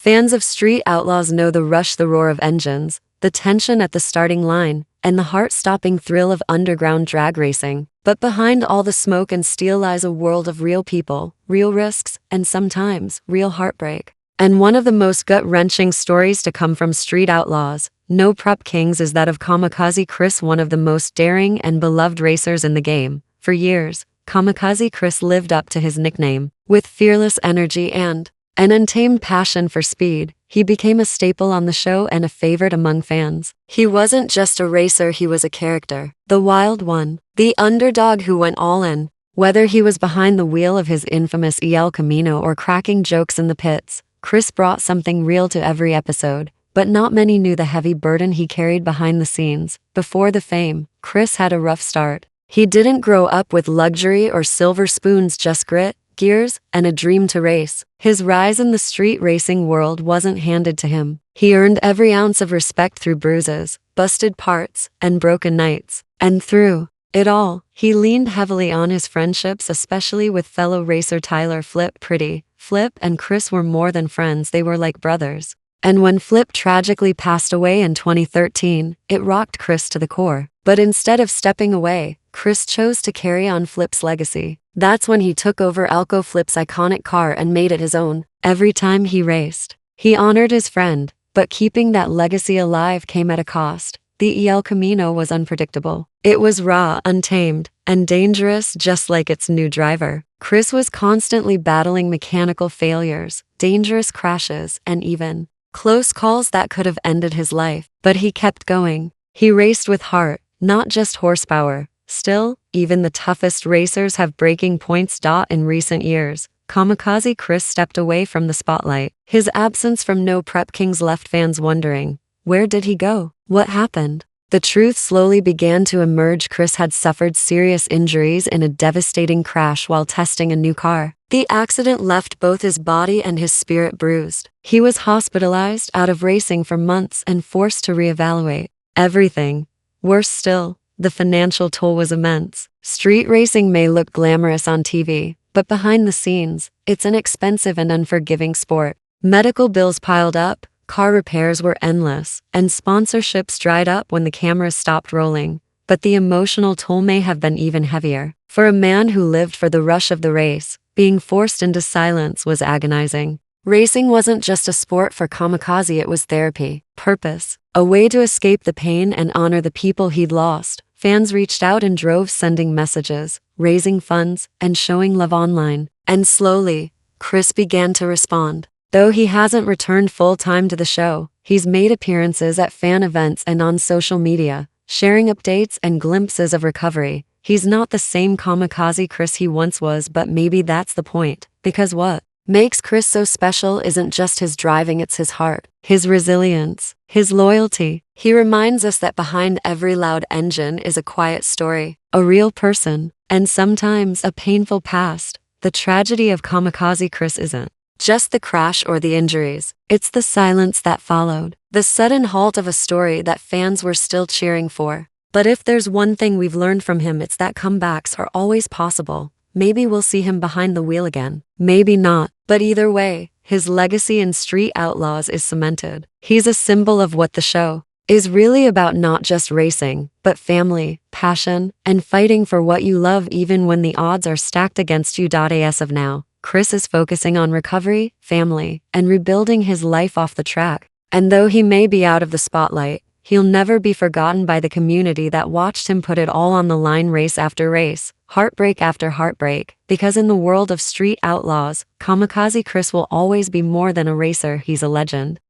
Fans of Street Outlaws know the rush, the roar of engines, the tension at the starting line, and the heart-stopping thrill of underground drag racing. But behind all the smoke and steel lies a world of real people, real risks, and sometimes, real heartbreak. And one of the most gut-wrenching stories to come from Street Outlaws, No Prep Kings, is that of Kamikaze Chris, one of the most daring and beloved racers in the game. For years, Kamikaze Chris lived up to his nickname. With fearless energy and an untamed passion for speed, he became a staple on the show and a favorite among fans. He wasn't just a racer, he was a character. The wild one, the underdog who went all in. Whether he was behind the wheel of his infamous El Camino or cracking jokes in the pits, Chris brought something real to every episode. But not many knew the heavy burden he carried behind the scenes. Before the fame, Chris had a rough start. He didn't grow up with luxury or silver spoons, just grit, gears, and a dream to race. His rise in the street racing world wasn't handed to him. He earned every ounce of respect through bruises, busted parts, and broken nights. And through it all, he leaned heavily on his friendships, especially with fellow racer Tyler Flip Pretty. Flip and Chris were more than friends, they were like brothers. And when Flip tragically passed away in 2013, it rocked Chris to the core. But instead of stepping away, Chris chose to carry on Flip's legacy. That's when he took over Elko Flip's iconic car and made it his own. Every time he raced, he honored his friend, but keeping that legacy alive came at a cost. The El Camino was unpredictable. It was raw, untamed, and dangerous, just like its new driver. Chris was constantly battling mechanical failures, dangerous crashes, and even close calls that could have ended his life. But he kept going. He raced with heart, not just horsepower. Still, even the toughest racers have breaking points. In recent years, Kamikaze Chris stepped away from the spotlight. His absence from No Prep Kings left fans wondering, where did he go? What happened? The truth slowly began to emerge. Chris had suffered serious injuries in a devastating crash while testing a new car. The accident left both his body and his spirit bruised. He was hospitalized, out of racing for months, and forced to reevaluate everything. Worse still, the financial toll was immense. Street racing may look glamorous on TV, but behind the scenes, it's an expensive and unforgiving sport. Medical bills piled up, car repairs were endless, and sponsorships dried up when the cameras stopped rolling. But the emotional toll may have been even heavier. For a man who lived for the rush of the race, being forced into silence was agonizing. Racing wasn't just a sport for Kamikaze, it was therapy, purpose, a way to escape the pain and honor the people he'd lost. Fans reached out in droves, sending messages, raising funds, and showing love online. And slowly, Chris began to respond. Though he hasn't returned full-time to the show, he's made appearances at fan events and on social media, sharing updates and glimpses of recovery. He's not the same Kamikaze Chris he once was, but maybe that's the point. Because what makes Chris so special isn't just his driving, it's his heart, his resilience, his loyalty. He reminds us that behind every loud engine is a quiet story, a real person, and sometimes a painful past. The tragedy of Kamikaze Chris isn't just the crash or the injuries, it's the silence that followed, the sudden halt of a story that fans were still cheering for. But if there's one thing we've learned from him, it's that comebacks are always possible. Maybe we'll see him behind the wheel again. Maybe not. But either way, his legacy in Street Outlaws is cemented. He's a symbol of what the show is really about, not just racing, but family, passion, and fighting for what you love even when the odds are stacked against you. As of now, Chris is focusing on recovery, family, and rebuilding his life off the track. And though he may be out of the spotlight, he'll never be forgotten by the community that watched him put it all on the line, race after race, heartbreak after heartbreak. Because in the world of Street Outlaws, Kamikaze Chris will always be more than a racer, he's a legend.